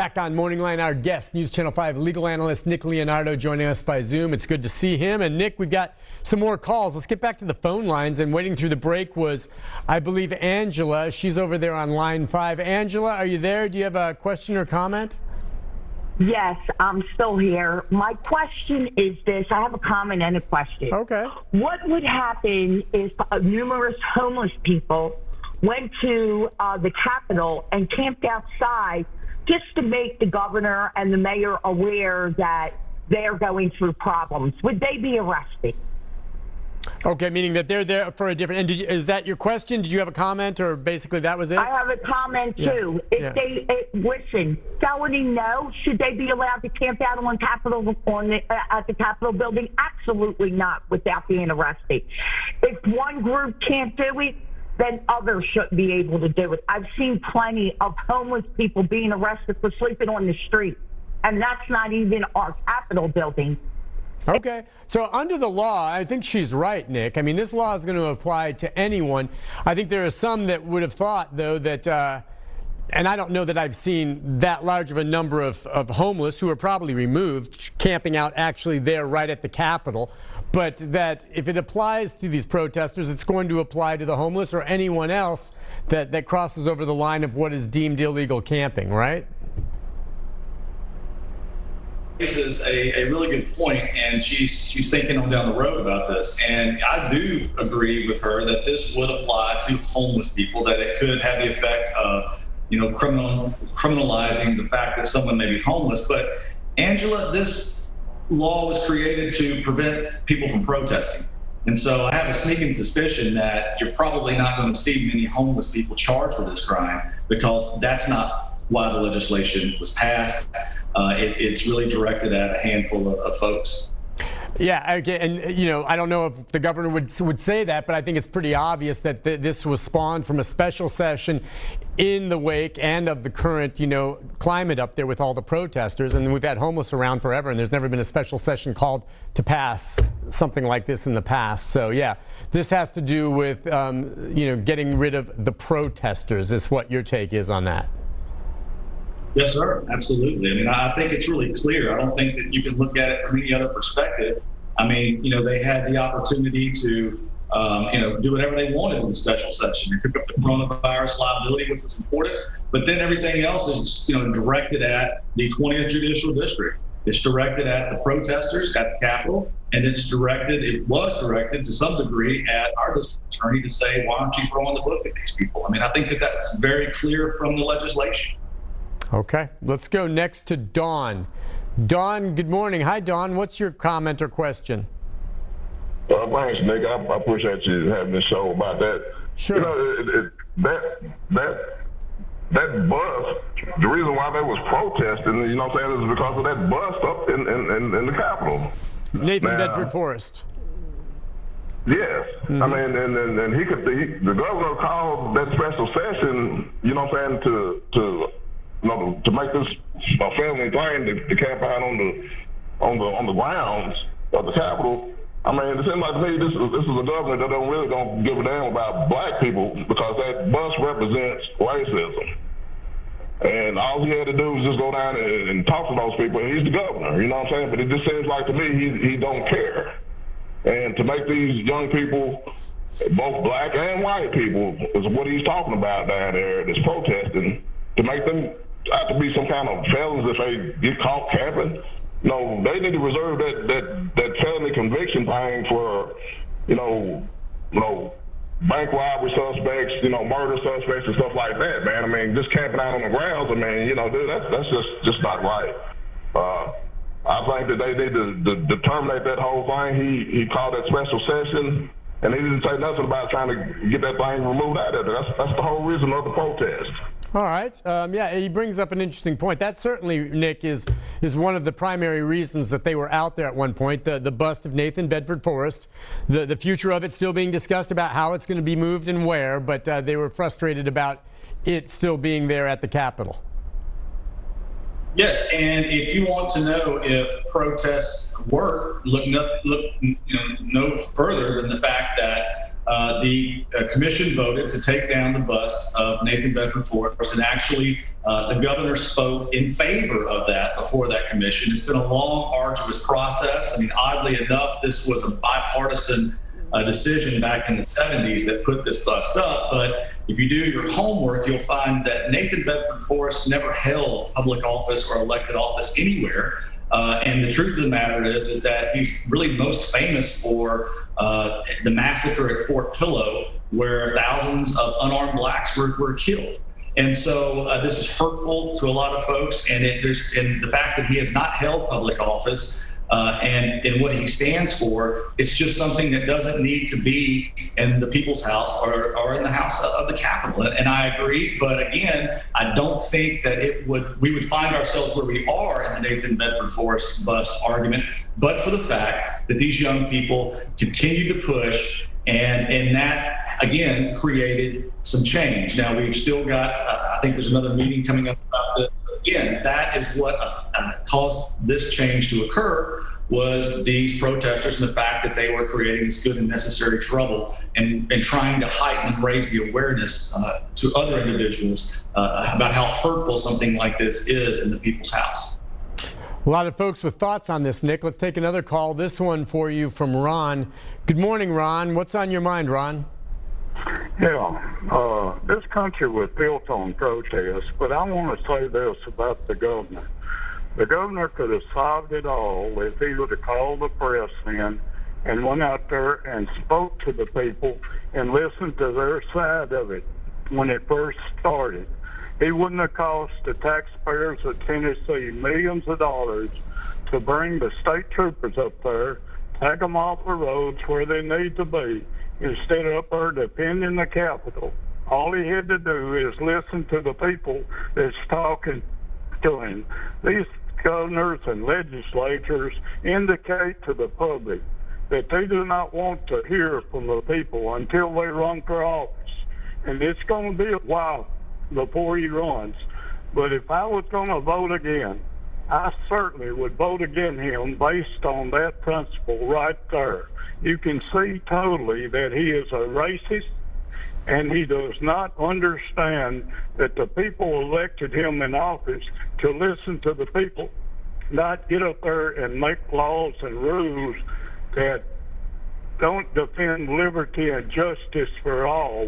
Back on MorningLine, our guest, News Channel 5 legal analyst Nick Leonardo joining us by Zoom. It's good to see him. And Nick, we've got some more calls. Let's get back to the phone lines. And waiting through the break was, I believe, Angela. She's over there on line 5. Angela, are you there? Do you have a question or comment? Yes, I'm still here. My question is this. I have a comment and a question. Okay. What would happen if numerous homeless people went to the Capitol and camped outside just to make the governor and the mayor aware that they're going through problems? Would they be arrested? Okay, meaning that they're there for a different... And is that your question? Did you have a comment, or basically that was it? I have a comment, too. Listen, felony, no. Should they be allowed to camp out at the Capitol building? Absolutely not, without being arrested. If one group can't do it, then others shouldn't be able to do it. I've seen plenty of homeless people being arrested for sleeping on the street, and that's not even our Capitol building. Okay. So under the law, I think she's right, Nick. I mean, this law is going to apply to anyone. I think there are some that would have thought, though, that, and I don't know that I've seen that large of a number of homeless who are probably removed, camping out actually there right at the Capitol, but that if it applies to these protesters, it's going to apply to the homeless or anyone else that crosses over the line of what is deemed illegal camping, right? This is a really good point, and she's thinking on down the road about this. And I do agree with her that this would apply to homeless people, that it could have the effect of, criminalizing the fact that someone may be homeless. But Angela, this law was created to prevent people from protesting. And so I have a sneaking suspicion that you're probably not going to see many homeless people charged with this crime, because that's not why the legislation was passed. It's really directed at a handful of folks. Yeah, and I don't know if the governor would say that, but I think it's pretty obvious that this was spawned from a special session in the wake and of the current, climate up there with all the protesters. And we've had homeless around forever, and there's never been a special session called to pass something like this in the past. So yeah, this has to do with, getting rid of the protesters, is what your take is on that. Yes, sir. Absolutely. I mean, I think it's really clear. I don't think that you can look at it from any other perspective. I mean, they had the opportunity to, do whatever they wanted in the special session. They took up the coronavirus liability, which was important, but then everything else is, directed at the 20th Judicial District. It's directed at the protesters at the Capitol, and it was directed to some degree at our district attorney to say, why aren't you throwing the book at these people? I mean, I think that that's very clear from the legislation. Okay, let's go next to Dawn. Dawn, good morning. Hi, Dawn. What's your comment or question? Thanks, Nick. I appreciate you having this show about that. Sure. That bus, the reason why they was protesting, is because of that bus up in the Capitol. Nathan Bedford Forrest. Yes. Mm-hmm. I mean, and the governor called that special session, to make this a family thing to camp out on the grounds of the Capitol. I mean, it seems like to me this is a governor that don't give a damn about black people, because that bus represents racism. And all he had to do was just go down and talk to those people. He's the governor, you know what I'm saying? But it just seems like to me he don't care. And to make these young people, both black and white people, is what he's talking about down there that's protesting, to make them have to be some kind of felons if they get caught camping. No, they need to reserve that felony conviction thing for, bank robbery suspects, murder suspects and stuff like that, man. I mean, just camping out on the grounds, dude, that's just not right. I think that they need to terminate that whole thing. He called that special session, and he didn't say nothing about trying to get that thing removed out of there. That's the whole reason of the protest. All right. Yeah, he brings up an interesting point. That certainly, Nick, is one of the primary reasons that they were out there at one point, the bust of Nathan Bedford Forrest, the future of it still being discussed about how it's going to be moved and where, but they were frustrated about it still being there at the Capitol. Yes, and if you want to know if protests work, look no further than the fact that the commission voted to take down the bust of Nathan Bedford Forrest and actually The governor spoke in favor of that before that commission. It's been a long, arduous process. I mean, oddly enough, this was a bipartisan decision back in the 70s that put this bust up. But if you do your homework, you'll find that Nathan Bedford Forrest never held public office or elected office anywhere. And the truth of the matter is that he's really most famous for the massacre at Fort Pillow, where thousands of unarmed blacks were killed. And so this is hurtful to a lot of folks, and the fact that he has not held public office and what he stands for, it's just something that doesn't need to be in the people's house or in the house of the Capitol. And I agree, but again, I don't think that we would find ourselves where we are in the Nathan Bedford Forrest bust argument, but for the fact that these young people continue to push. And that, again, created some change. Now, we've still got, I think there's another meeting coming up about this. Again, that is what caused this change to occur, was these protesters and the fact that they were creating this good and necessary trouble and trying to heighten and raise the awareness to other individuals about how hurtful something like this is in the people's house. A lot of folks with thoughts on this, Nick. Let's take another call. This one for you from Ron. Good morning, Ron. What's on your mind, Ron? Yeah, this country was built on protest, but I want to say this about the governor. The governor could have solved it all if he would have called the press in and went out there and spoke to the people and listened to their side of it when it first started. He wouldn't have cost the taxpayers of Tennessee millions of dollars to bring the state troopers up there, take them off the roads where they need to be, instead of up there defending the Capitol. All he had to do is listen to the people that's talking to him. These governors and legislatures indicate to the public that they do not want to hear from the people until they run for office. And it's going to be a while before he runs. But if I was going to vote again, I certainly would vote against him based on that principle right there. You can see totally that he is a racist, and he does not understand that the people elected him in office to listen to the people, not get up there and make laws and rules that don't defend liberty and justice for all.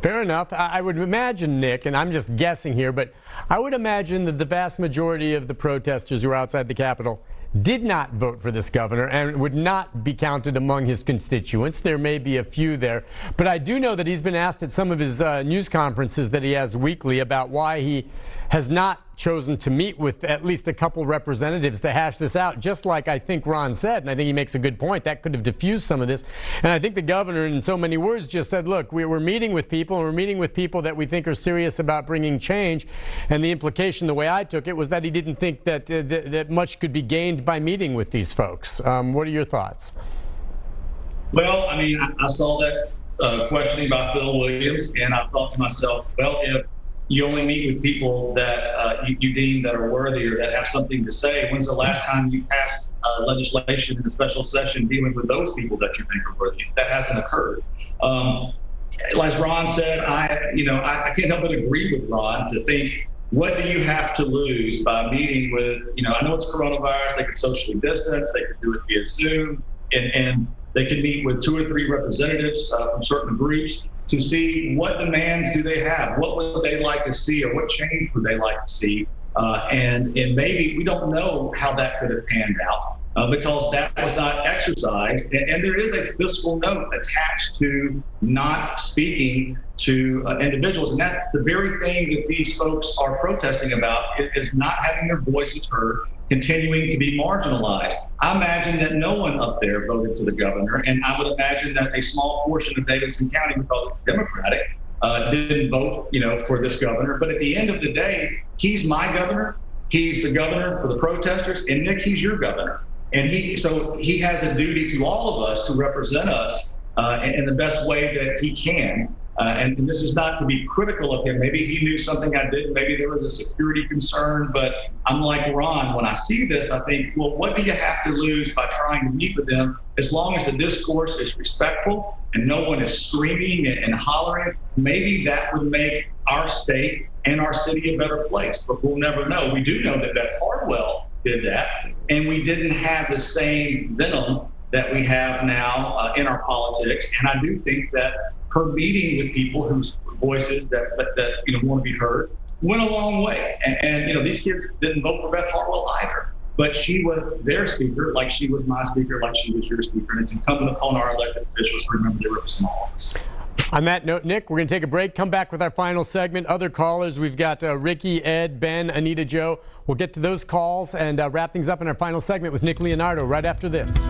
Fair enough. I would imagine, Nick, and I'm just guessing here, but I would imagine that the vast majority of the protesters who were outside the Capitol did not vote for this governor and would not be counted among his constituents. There may be a few there, but I do know that he's been asked at some of his news conferences that he has weekly about why he has not chosen to meet with at least a couple representatives to hash this out, just like I think Ron said, and I think he makes a good point. That could have diffused some of this. And I think the governor, in so many words, just said, look, we're meeting with people, and we're meeting with people that we think are serious about bringing change. And the implication, the way I took it, was that he didn't think that that much could be gained by meeting with these folks. What are your thoughts? Well, I mean, I saw that questioning by Phil Williams, and I thought to myself, well, if you only meet with people that you deem that are worthy or that have something to say, when's the last time you passed legislation in a special session dealing with those people that you think are worthy? That hasn't occurred. As Ron said, I can't help but agree with Ron to think, what do you have to lose by meeting with, I know it's coronavirus, they could socially distance, they could do it via Zoom, and they could meet with 2 or 3 representatives from certain groups to see what demands do they have, what would they like to see, or what change would they like to see. And maybe we don't know how that could have panned out because that was not exercised. And there is a fiscal note attached to not speaking to individuals. And that's the very thing that these folks are protesting about, is not having their voices heard, continuing to be marginalized. I imagine that no one up there voted for the governor, and I would imagine that a small portion of Davidson County, because it's Democratic, didn't vote, for this governor. But at the end of the day, he's my governor. He's the governor for the protesters, and Nick, he's your governor. And he has a duty to all of us to represent us in the best way that he can. And this is not to be critical of him. Maybe he knew something I didn't. Maybe there was a security concern. But I'm like Ron. When I see this, I think, well, what do you have to lose by trying to meet with them? As long as the discourse is respectful and no one is screaming and hollering, maybe that would make our state and our city a better place. But we'll never know. We do know that Beth Hartwell did that, and we didn't have the same venom that we have now in our politics. And I do think that her meeting with people whose voices that want to be heard went a long way. And these kids didn't vote for Beth Hartwell either. But she was their speaker, like she was my speaker, like she was your speaker. And it's incumbent upon our elected officials to remember they represent all of us. On that note, Nick, we're going to take a break, come back with our final segment. Other callers, we've got Ricky, Ed, Ben, Anita, Joe. We'll get to those calls and wrap things up in our final segment with Nick Leonardo right after this.